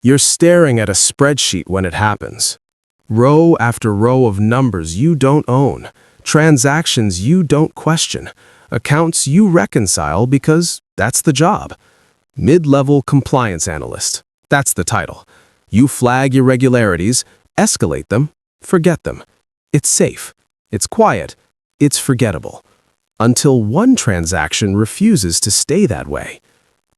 You're staring at a spreadsheet when it happens. Row after row of numbers you don't own, transactions you don't question, accounts you reconcile because that's the job. Mid-level compliance analyst. That's the title. You flag irregularities, escalate them, forget them. It's safe. It's quiet. It's forgettable. Until one transaction refuses to stay that way.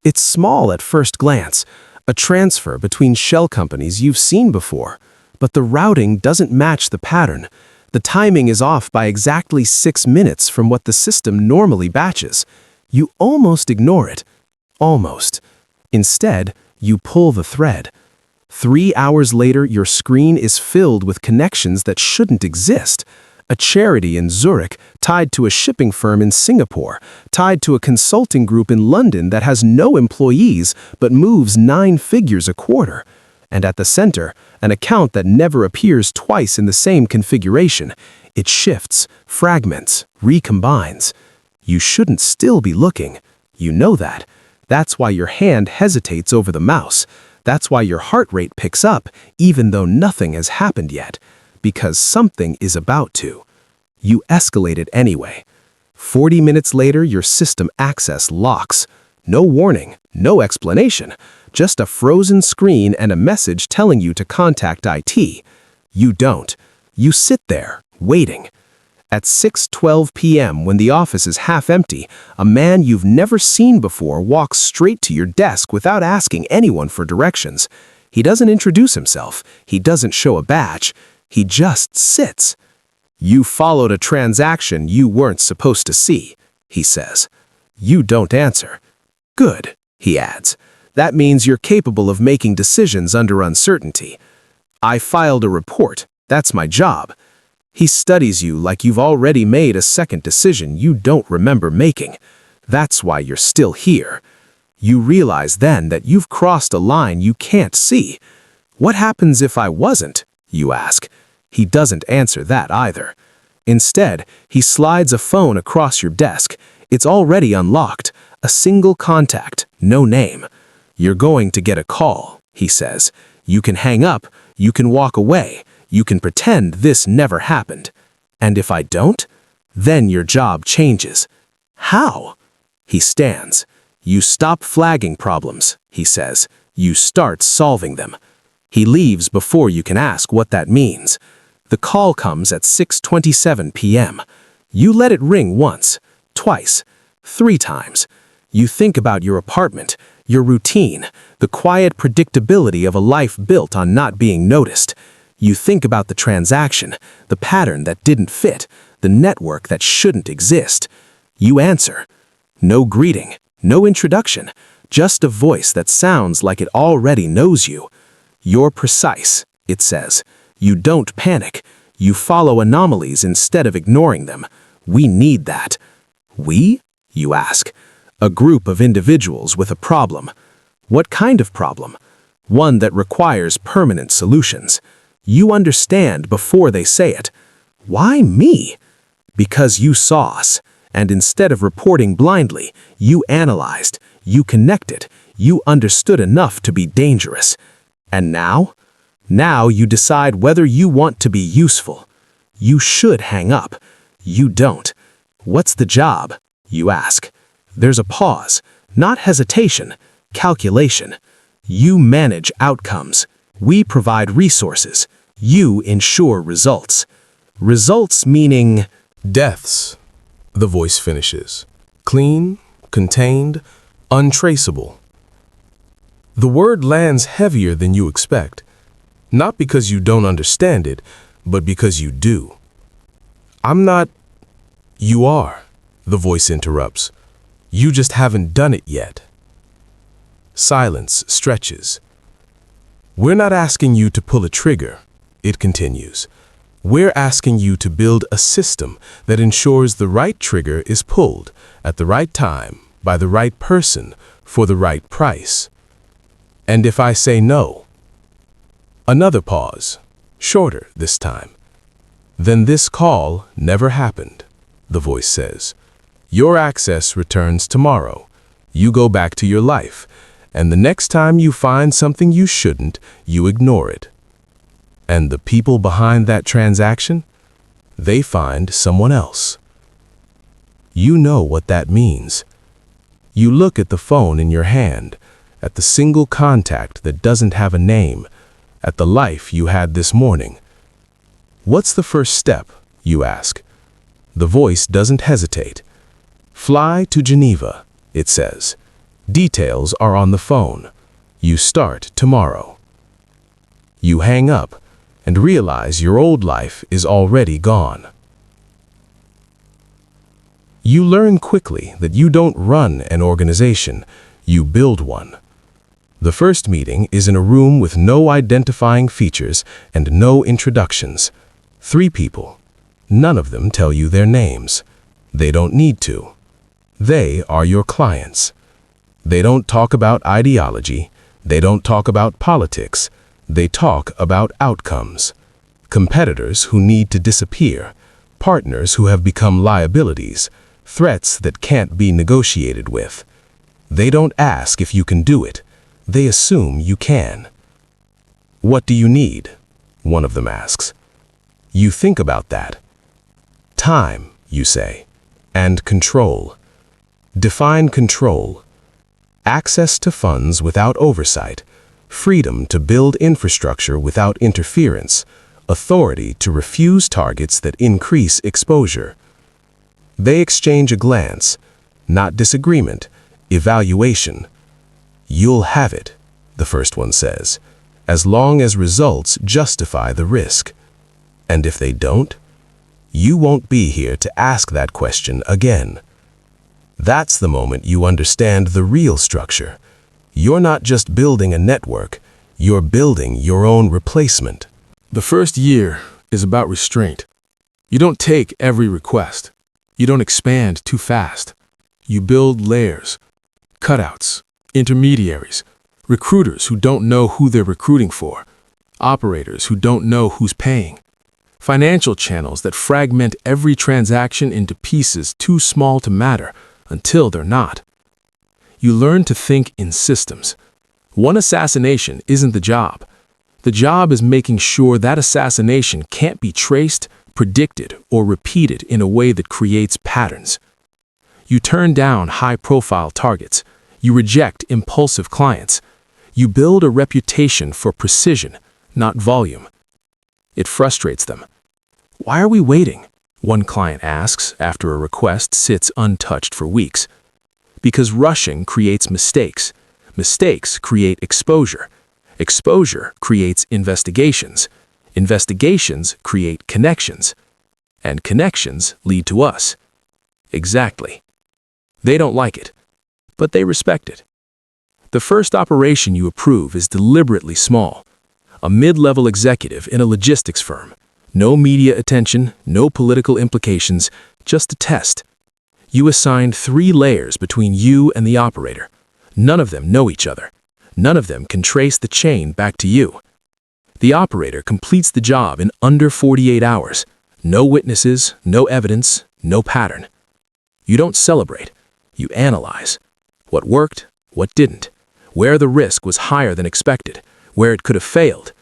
It's small at first glance, a transfer between shell companies you've seen before, but the routing doesn't match the pattern. The timing is off by exactly 6 minutes from what the system normally batches. You almost ignore it. Almost. Instead, you pull the thread. 3 hours later, your screen is filled with connections that shouldn't exist. A charity in Zurich, tied to a shipping firm in Singapore, tied to a consulting group in London that has no employees but moves 9 figures a quarter. And at the center, an account that never appears twice in the same configuration. It shifts, fragments, recombines. You shouldn't still be looking. You know that. That's why your hand hesitates over the mouse. That's why your heart rate picks up, even though nothing has happened yet. Because something is about to. You escalate it anyway. 40 minutes later, your system access locks. No warning, no explanation. Just a frozen screen and a message telling you to contact IT. You don't. You sit there, waiting. At 6:12 p.m., when the office is half empty, a man you've never seen before walks straight to your desk without asking anyone for directions. He doesn't introduce himself. He doesn't show a badge. He just sits. You followed a transaction you weren't supposed to see, he says. You don't answer. Good, he adds. That means you're capable of making decisions under uncertainty. I filed a report. That's my job. He studies you like you've already made a second decision you don't remember making. That's why you're still here. You realize then that you've crossed a line you can't see. What happens if I wasn't? You ask. He doesn't answer that either. Instead, he slides a phone across your desk. It's already unlocked. A single contact, no name. You're going to get a call, he says. You can hang up, you can walk away, you can pretend this never happened. And if I don't, then your job changes. How? He stands. You stop flagging problems, he says. You start solving them. He leaves before you can ask what that means. The call comes at 6:27 p.m. You let it ring once, twice, 3 times. You think about your apartment, your routine, the quiet predictability of a life built on not being noticed. You think about the transaction, the pattern that didn't fit, the network that shouldn't exist. You answer. No greeting, no introduction, just a voice that sounds like it already knows you. You're precise, it says. You don't panic. You follow anomalies instead of ignoring them. We need that. We? You ask. A group of individuals with a problem. What kind of problem? One that requires permanent solutions. You understand before they say it. Why me? Because you saw us, and instead of reporting blindly, you analyzed, you connected, you understood enough to be dangerous. And now? Now you decide whether you want to be useful. You should hang up. You don't. What's the job? You ask. There's a pause, not hesitation, calculation. You manage outcomes. We provide resources. You ensure results. Results meaning deaths, the voice finishes. Clean, contained, untraceable. The word lands heavier than you expect. Not because you don't understand it, but because you do. I'm not... You are, the voice interrupts. You just haven't done it yet. Silence stretches. We're not asking you to pull a trigger, it continues. We're asking you to build a system that ensures the right trigger is pulled at the right time, by the right person, for the right price. And if I say no, another pause, shorter this time, then this call never happened, the voice says. Your access returns tomorrow. You go back to your life, And the next time you find something you shouldn't, you ignore it. And the people behind that transaction? They find someone else. You know what that means. You look at the phone in your hand, at the single contact that doesn't have a name, at the life you had this morning. What's the first step, you ask? The voice doesn't hesitate. Fly to Geneva, it says. Details are on the phone. You start tomorrow. You hang up and realize your old life is already gone. You learn quickly that you don't run an organization, you build one. The first meeting is in a room with no identifying features and no introductions. 3 people. None of them tell you their names. They don't need to. They are your clients. They don't talk about ideology. They don't talk about politics. They talk about outcomes. Competitors who need to disappear. Partners who have become liabilities. Threats that can't be negotiated with. They don't ask if you can do it. They assume you can. What do you need? One of them asks. You think about that. Time, you say, and control. Define control. Access to funds without oversight, freedom to build infrastructure without interference, authority to refuse targets that increase exposure. They exchange a glance, not disagreement, evaluation. You'll have it, the first one says, as long as results justify the risk. And if they don't, you won't be here to ask that question again. That's the moment you understand the real structure. You're not just building a network, you're building your own replacement. The first year is about restraint. You don't take every request. You don't expand too fast. You build layers, cutouts, intermediaries, recruiters who don't know who they're recruiting for, operators who don't know who's paying, financial channels that fragment every transaction into pieces too small to matter until they're not. You learn to think in systems. One assassination isn't the job. The job is making sure that assassination can't be traced, predicted, or repeated in a way that creates patterns. You turn down high-profile targets. You reject impulsive clients. You build a reputation for precision, not volume. It frustrates them. Why are we waiting? One client asks after a request sits untouched for weeks. Because rushing creates mistakes. Mistakes create exposure. Exposure creates investigations. Investigations create connections. And connections lead to us. Exactly. They don't like it, but they respect it. The first operation you approve is deliberately small. A mid-level executive in a logistics firm. No media attention, no political implications, just a test. You assign 3 layers between you and the operator. None of them know each other. None of them can trace the chain back to you. The operator completes the job in under 48 hours. No witnesses, no evidence, no pattern. You don't celebrate. You analyze. What worked, what didn't. Where the risk was higher than expected. Where it could have failed.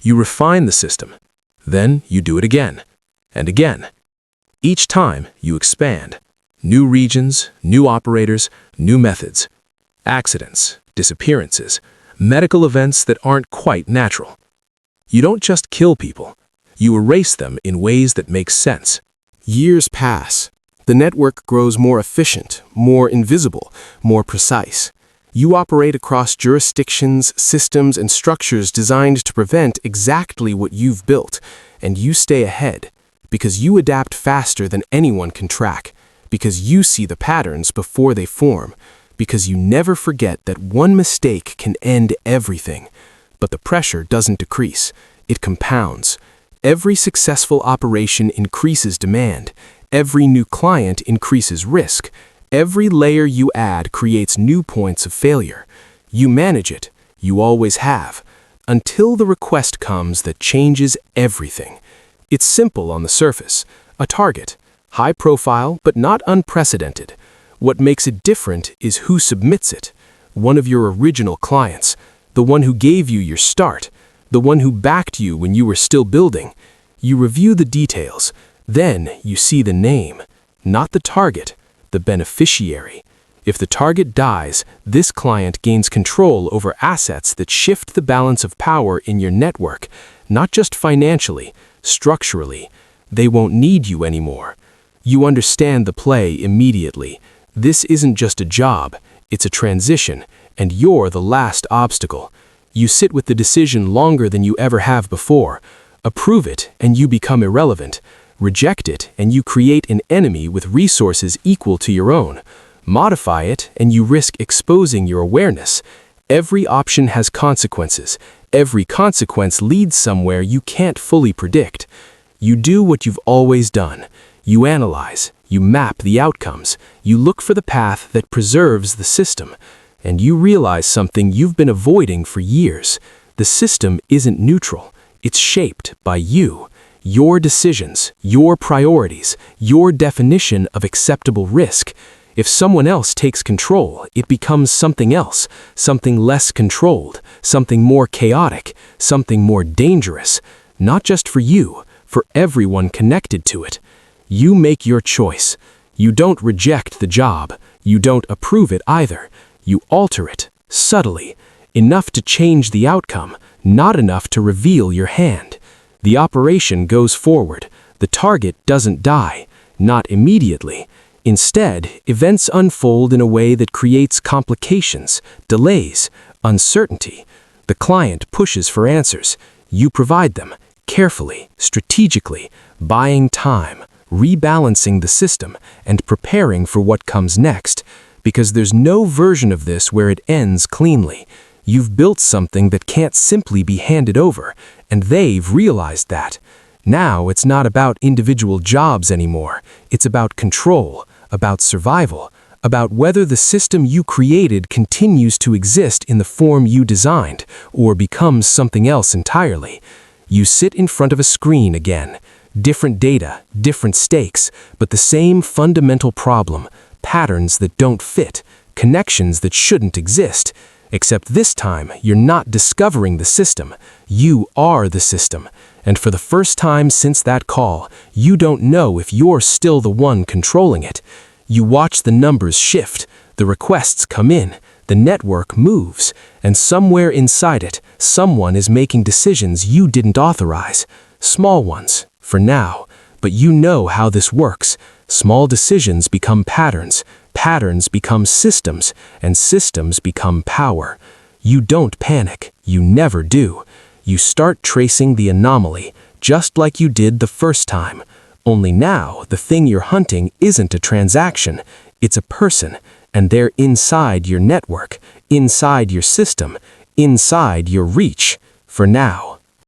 You refine the system. Then you do it again. And again. Each time you expand. New regions, new operators, new methods. Accidents, disappearances, medical events that aren't quite natural. You don't just kill people. You erase them in ways that make sense. Years pass. The network grows more efficient, more invisible, more precise. You operate across jurisdictions, systems, and structures designed to prevent exactly what you've built, and you stay ahead, because you adapt faster than anyone can track, because you see the patterns before they form, because you never forget that one mistake can end everything. But the pressure doesn't decrease, it compounds. Every successful operation increases demand. Every new client increases risk. Every layer you add creates new points of failure. You manage it, you always have, until the request comes that changes everything. It's simple on the surface, a target, high profile but not unprecedented. What makes it different is who submits it. one of your original clients, the one who gave you your start, the one who backed you when you were still building. You review the details, then you see the name, not the target, the beneficiary. If the target dies, this client gains control over assets that shift the balance of power in your network, not just financially, structurally. They won't need you anymore. You understand the play immediately. This isn't just a job, it's a transition, and you're the last obstacle. You sit with the decision longer than you ever have before. Approve it, and you become irrelevant. Reject it, and you create an enemy with resources equal to your own. Modify it, and you risk exposing your awareness. Every option has consequences. Every consequence leads somewhere you can't fully predict. You do what you've always done. You analyze, you map the outcomes, you look for the path that preserves the system, and you realize something you've been avoiding for years. The system isn't neutral. It's shaped by you, your decisions, your priorities, your definition of acceptable risk. If someone else takes control, it becomes something else, something less controlled, something more chaotic, something more dangerous, not just for you, for everyone connected to it. You make your choice. You don't reject the job. You don't approve it either. You alter it, subtly, enough to change the outcome, not enough to reveal your hand. The operation goes forward. The target doesn't die, not immediately. Instead, events unfold in a way that creates complications, delays, uncertainty. The client pushes for answers. You provide them, carefully, strategically, buying time, rebalancing the system, and preparing for what comes next. Because there's no version of this where it ends cleanly. You've built something that can't simply be handed over, and they've realized that. Now it's not about individual jobs anymore. It's about control, about survival, about whether the system you created continues to exist in the form you designed, or becomes something else entirely. You sit in front of a screen again. Different data, different stakes, but the same fundamental problem. Patterns that don't fit, connections that shouldn't exist. Except this time, you're not discovering the system. You are the system. And for the first time since that call, you don't know if you're still the one controlling it. You watch the numbers shift, the requests come in, the network moves, and somewhere inside it, someone is making decisions you didn't authorize. Small ones, for now. But you know how this works. Small decisions become patterns. Patterns become systems, and systems become power. You don't panic. You never do. You start tracing the anomaly, just like you did the first time. Only now, the thing you're hunting isn't a transaction. It's a person, and they're inside your network, inside your system, inside your reach, for now.